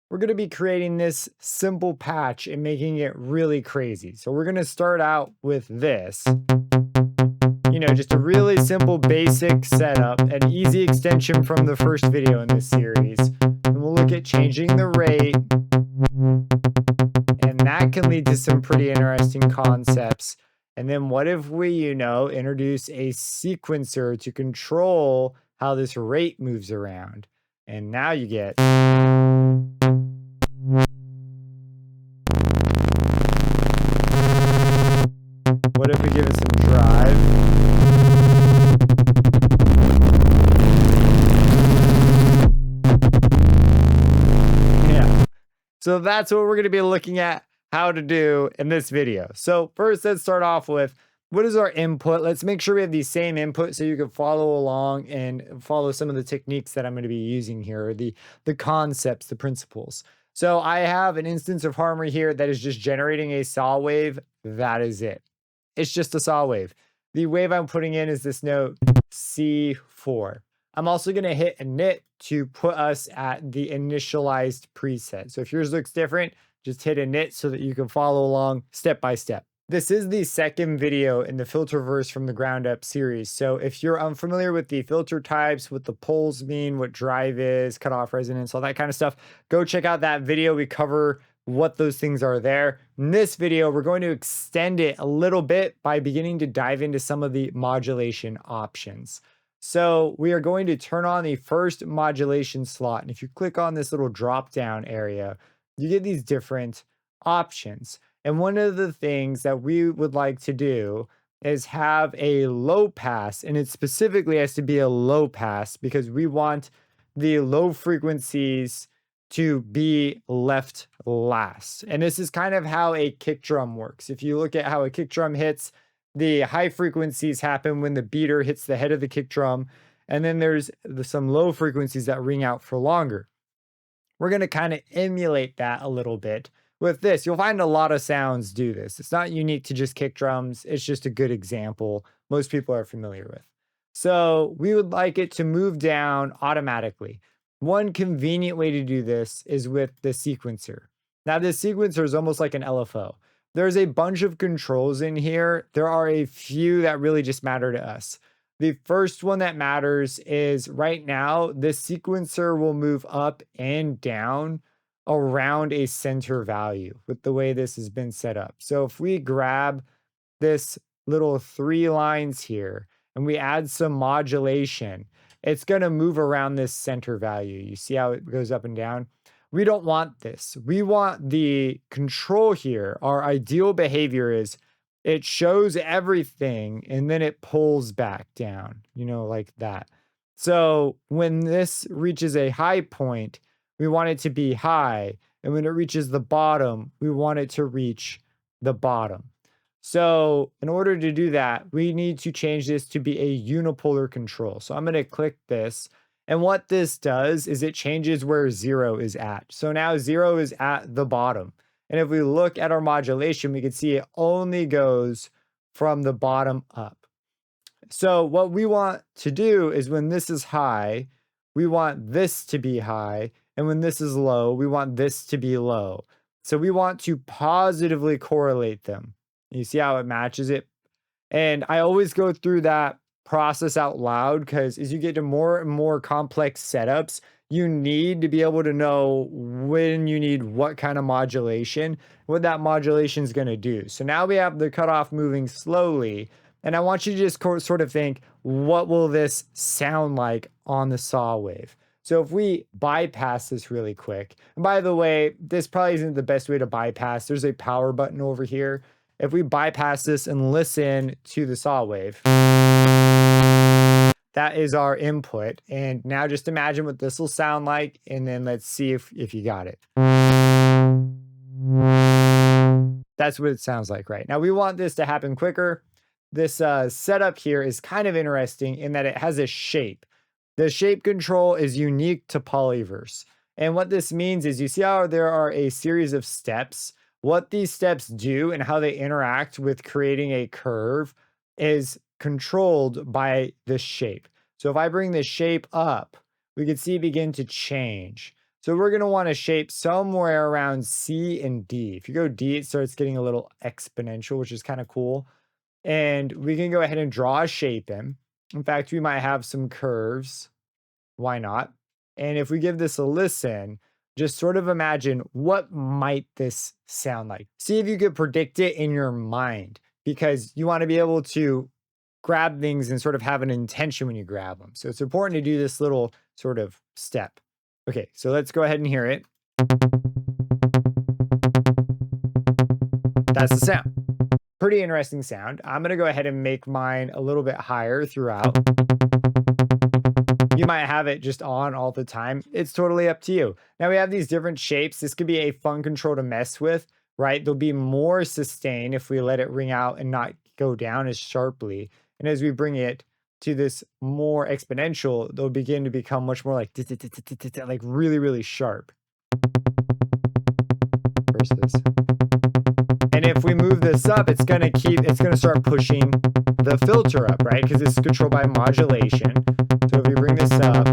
we're going to be creating this simple patch and making it really crazy. So we're going to start out with this, just a really simple basic setup, an easy extension from the first video in this series. And we'll look at changing the rate, and that can lead to some pretty interesting concepts. And then what if we, introduce a sequencer to control how this rate moves around? And now you get what if we give it some drive? Yeah. So that's what we're going to be looking at how to do in this video. So first, let's start off with what is our input. Let's make sure we have the same input so you can follow along and follow some of the techniques that I'm going to be using here, the concepts, the principles. So I have an instance of Harmony here that is just generating a saw wave. That is it. It's just a saw wave. The wave I'm putting in is this note C4. I'm also going to hit init to put us at the initialized preset. So if yours looks different, just hit init so that you can follow along step by step. This is the second video in the Filterverse from the ground up series. So if you're unfamiliar with the filter types, what the poles mean, what drive is, cutoff resonance, all that kind of stuff, go check out that video. We cover what those things are there. In this video, we're going to extend it a little bit by beginning to dive into some of the modulation options. So we are going to turn on the first modulation slot. And if you click on this little drop down area, you get these different options. And one of the things that we would like to do is have a low pass, and it specifically has to be a low pass because we want the low frequencies to be left last. And this is kind of how a kick drum works. If you look at how a kick drum hits, the high frequencies happen when the beater hits the head of the kick drum, and then there's some low frequencies that ring out for longer. We're going to kind of emulate that a little bit with this. You'll find a lot of sounds do this. It's not unique to just kick drums. It's just a good example most people are familiar with. So we would like it to move down automatically. One convenient way to do this is with the sequencer. Now, this sequencer is almost like an LFO. There's a bunch of controls in here. There are a few that really just matter to us. The first one that matters is right now, this sequencer will move up and down around a center value with the way this has been set up. So if we grab this little 3 lines here and we add some modulation, it's going to move around this center value. You see how it goes up and down? We don't want this. We want the control here. Our ideal behavior is it shows everything and then it pulls back down, like that. So when this reaches a high point, we want it to be high. And when it reaches the bottom, we want it to reach the bottom. So in order to do that, we need to change this to be a unipolar control. So I'm going to click this. And what this does is it changes where 0 is at. So now 0 is at the bottom. And if we look at our modulation, we can see it only goes from the bottom up. So what we want to do is when this is high, we want this to be high. And when this is low, we want this to be low. So we want to positively correlate them. You see how it matches it? And I always go through that process out loud because as you get to more and more complex setups, you need to be able to know when you need what kind of modulation, what that modulation is going to do. So now we have the cutoff moving slowly. And I want you to just sort of think, what will this sound like on the saw wave? So if we bypass this really quick, and by the way, this probably isn't the best way to bypass. There's a power button over here. If we bypass this and listen to the saw wave, that is our input. And now just imagine what this will sound like, and then let's see if you got it. That's what it sounds like, right? Now we want this to happen quicker. This setup here is kind of interesting in that it has a shape. The shape control is unique to Polyverse. And what this means is you see how there are a series of steps. What these steps do and how they interact with creating a curve is controlled by this shape. So if I bring this shape up, we can see it begin to change. So we're going to want a shape somewhere around C and D. If you go D, it starts getting a little exponential, which is kind of cool. And we can go ahead and draw a shape in. In fact, we might have some curves. Why not? And if we give this a listen, just sort of imagine what might this sound like. See if you could predict it in your mind, because you want to be able to grab things and sort of have an intention when you grab them. So it's important to do this little sort of step. Okay, so let's go ahead and hear it. That's the sound. Pretty interesting sound. I'm going to go ahead and make mine a little bit higher throughout. You might have it just on all the time. It's totally up to you. Now we have these different shapes. This could be a fun control to mess with, right? There'll be more sustain if we let it ring out and not go down as sharply. And as we bring it to this more exponential, they'll begin to become much more like really, really sharp. Versus. And if we move this up, it's going to start pushing the filter up, right? Because it's controlled by modulation. So if we bring this up,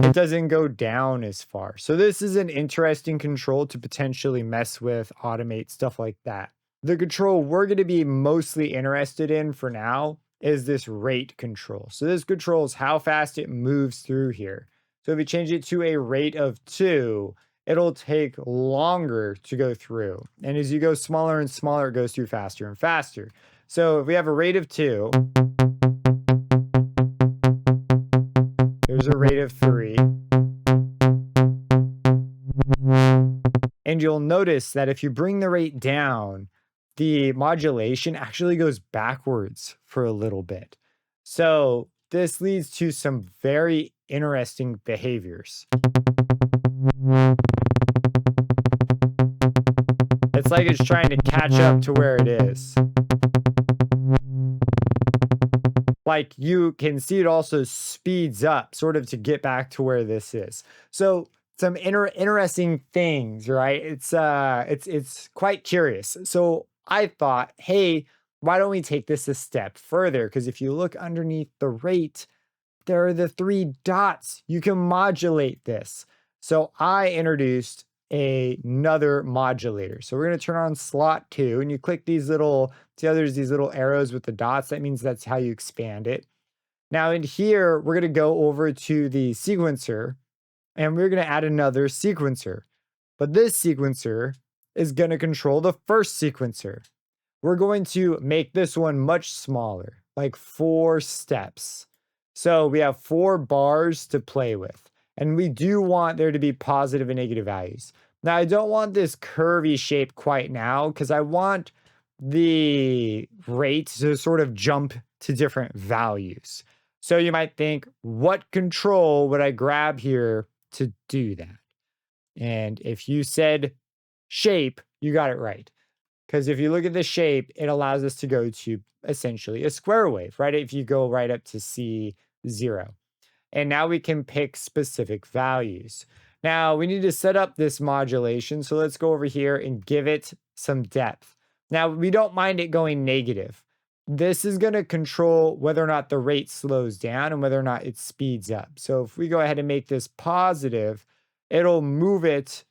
it doesn't go down as far. So this is an interesting control to potentially mess with, automate, stuff like that. The control we're going to be mostly interested in for now is this rate control. So this controls how fast it moves through here. So if we change it to a rate of 2, it'll take longer to go through. And as you go smaller and smaller, it goes through faster and faster. So if we have a rate of 2, there's a rate of 3. And you'll notice that if you bring the rate down, the modulation actually goes backwards for a little bit. So this leads to some very interesting behaviors. It's like it's trying to catch up to where it is. Like you can see it also speeds up sort of to get back to where this is. So some interesting things, right? It's quite curious. So I thought, hey, why don't we take this a step further? Because if you look underneath the rate, there are the 3 dots. You can modulate this. So I introduced another modulator. So we're going to turn on slot 2, and you click these little, see how there's these little arrows with the dots? That means that's how you expand it. Now in here, we're going to go over to the sequencer, and we're going to add another sequencer. But this sequencer is going to control the first sequencer. We're going to make this one much smaller, like 4 steps. So we have 4 bars to play with. And we do want there to be positive and negative values. Now, I don't want this curvy shape quite now, because I want the rate to sort of jump to different values. So you might think, what control would I grab here to do that? And if you said shape, you got it right. Because if you look at the shape, it allows us to go to essentially a square wave, right? If you go right up to C0. And now we can pick specific values. Now we need to set up this modulation. So let's go over here and give it some depth. Now we don't mind it going negative. This is going to control whether or not the rate slows down and whether or not it speeds up. So if we go ahead and make this positive, it'll move it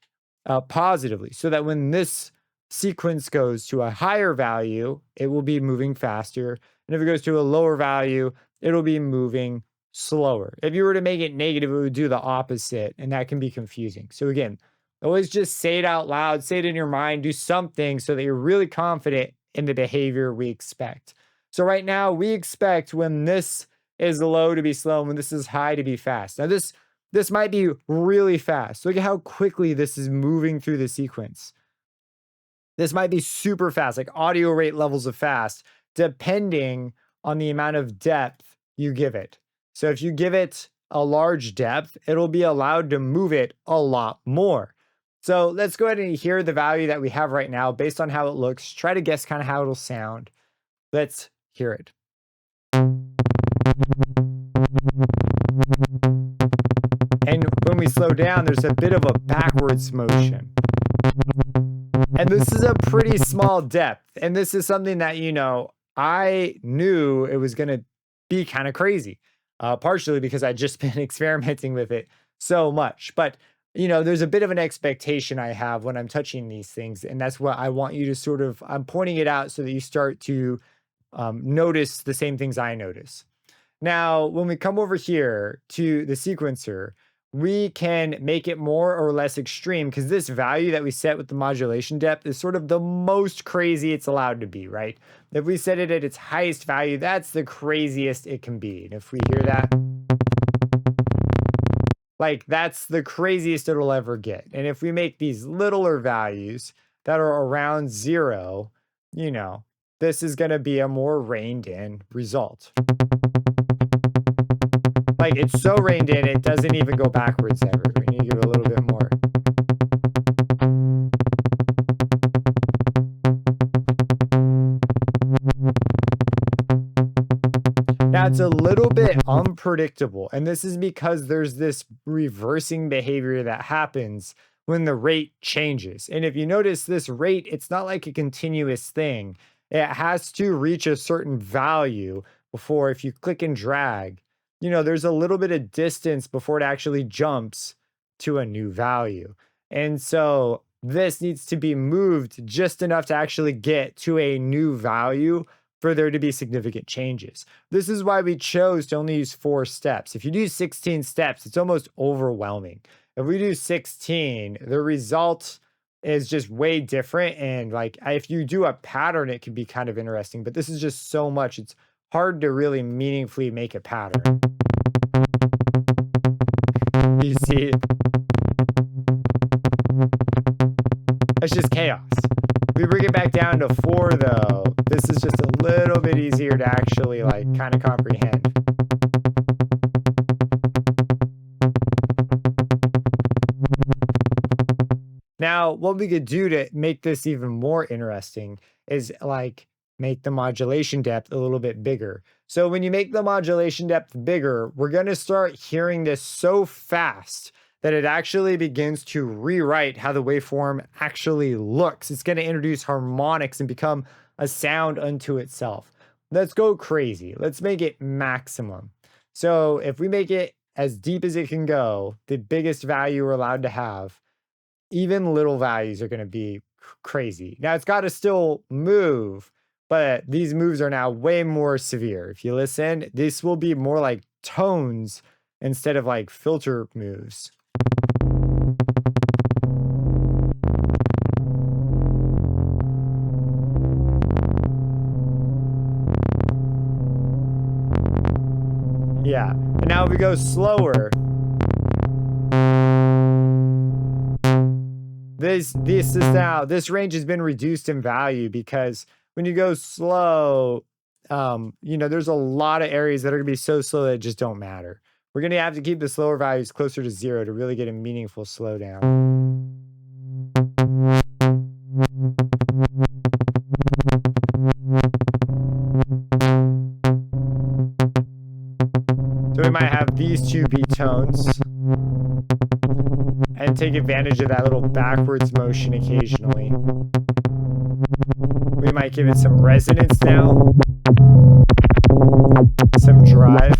positively, so that when this sequence goes to a higher value, it will be moving faster. And if it goes to a lower value, it'll be moving slower. If you were to make it negative, it would do the opposite, and that can be confusing. So again, always just say it out loud, say it in your mind, do something so that you're really confident in the behavior we expect. So right now, we expect when this is low to be slow, and when this is high to be fast. Now this might be really fast. Look at how quickly this is moving through the sequence. This might be super fast, like audio rate levels of fast, depending on the amount of depth you give it. So if you give it a large depth, it'll be allowed to move it a lot more. So let's go ahead and hear the value that we have right now based on how it looks. Try to guess kind of how it'll sound. Let's hear it. And when we slow down, there's a bit of a backwards motion. And this is a pretty small depth. And this is something that, you know, I knew it was going to be kind of crazy. Partially because I'd just been experimenting with it so much. But you know, there's a bit of an expectation I have when I'm touching these things, and that's what I want you to sort of, I'm pointing it out so that you start to notice the same things I notice. Now, when we come over here to the sequencer, we can make it more or less extreme because this value that we set with the modulation depth is sort of the most crazy it's allowed to be, right? If we set it at its highest value, that's the craziest it can be. And if we hear that, like that's the craziest it'll ever get. And if we make these littler values that are around 0, you know, this is going to be a more reined in result. Like it's so reined in, it doesn't even go backwards ever. We need to give it a little bit more. Now it's a little bit unpredictable, and this is because there's this reversing behavior that happens when the rate changes. And if you notice this rate, it's not like a continuous thing. It has to reach a certain value before, if you click and drag, you know, there's a little bit of distance before it actually jumps to a new value. And so this needs to be moved just enough to actually get to a new value for there to be significant changes. This is why we chose to only use 4 steps. If you do 16 steps, it's almost overwhelming. If we do 16, the result is just way different. And like, if you do a pattern, it can be kind of interesting, but this is just so much. It's hard to really meaningfully make a pattern. You see, it's just chaos. We bring it back down to 4 though. This is just a little bit easier to actually like kind of comprehend. Now, what we could do to make this even more interesting is like make the modulation depth a little bit bigger. So when you make the modulation depth bigger, we're going to start hearing this so fast that it actually begins to rewrite how the waveform actually looks. It's going to introduce harmonics and become a sound unto itself. Let's go crazy. Let's make it maximum. So if we make it as deep as it can go, the biggest value we're allowed to have, even little values are going to be crazy. Now it's got to still move, but these moves are now way more severe. If you listen, this will be more like tones instead of like filter moves. Yeah, and now if we go slower, this range has been reduced in value because when you go slow, you know, there's a lot of areas that are gonna be so slow that it just don't matter. We're gonna have to keep the slower values closer to 0 to really get a meaningful slowdown. So we might have these 2 beat tones and take advantage of that little backwards motion occasionally. We might give it some resonance now, some drive.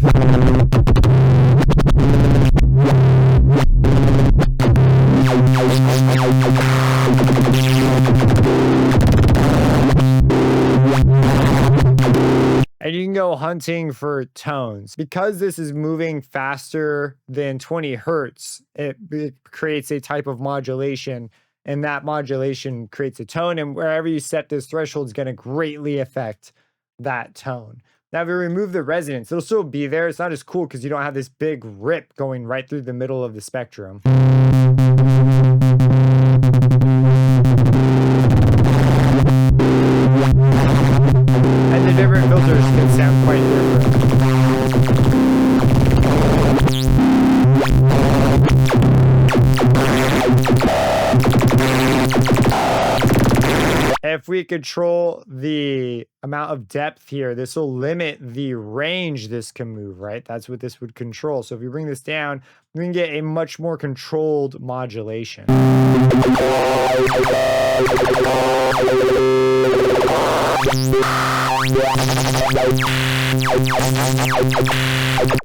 And you can go hunting for tones. Because this is moving faster than 20 hertz, it creates a type of modulation, and that modulation creates a tone, and wherever you set this threshold is going to greatly affect that tone. Now, if we remove the resonance, it'll still be there. It's not as cool because you don't have this big rip going right through the middle of the spectrum. And the different filters can sound quite different. If we control the amount of depth here, this will limit the range this can move, right? That's what this would control. So if we bring this down, we can get a much more controlled modulation.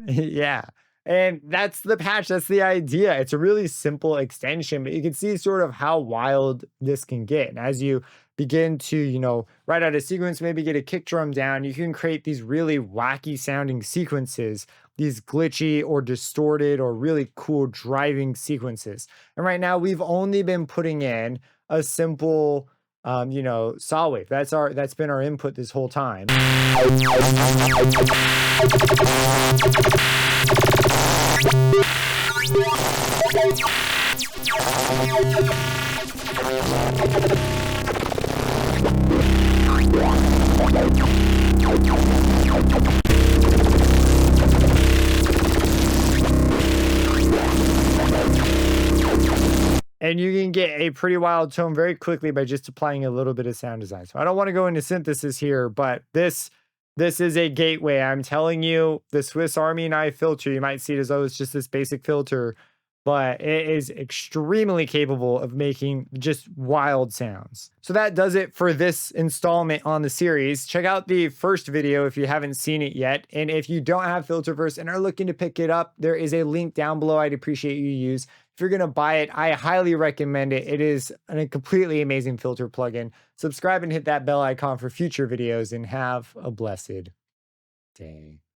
Yeah. And that's the patch. That's the idea. It's a really simple extension, but you can see sort of how wild this can get. And as you begin to, write out a sequence, maybe get a kick drum down, you can create these really wacky sounding sequences, these glitchy or distorted or really cool driving sequences. And right now we've only been putting in a simple saw wave. That's been our input this whole time. And you can get a pretty wild tone very quickly by just applying a little bit of sound design. So I don't want to go into synthesis here, but this is a gateway. I'm telling you, the Swiss Army knife filter, you might see it as though it's just this basic filter, but it is extremely capable of making just wild sounds. So that does it for this installment on the series. Check out the first video if you haven't seen it yet. And if you don't have Filterverse and are looking to pick it up, there is a link down below I'd appreciate you use. If you're going to buy it, I highly recommend it. It is a completely amazing filter plugin. Subscribe and hit that bell icon for future videos, and have a blessed day.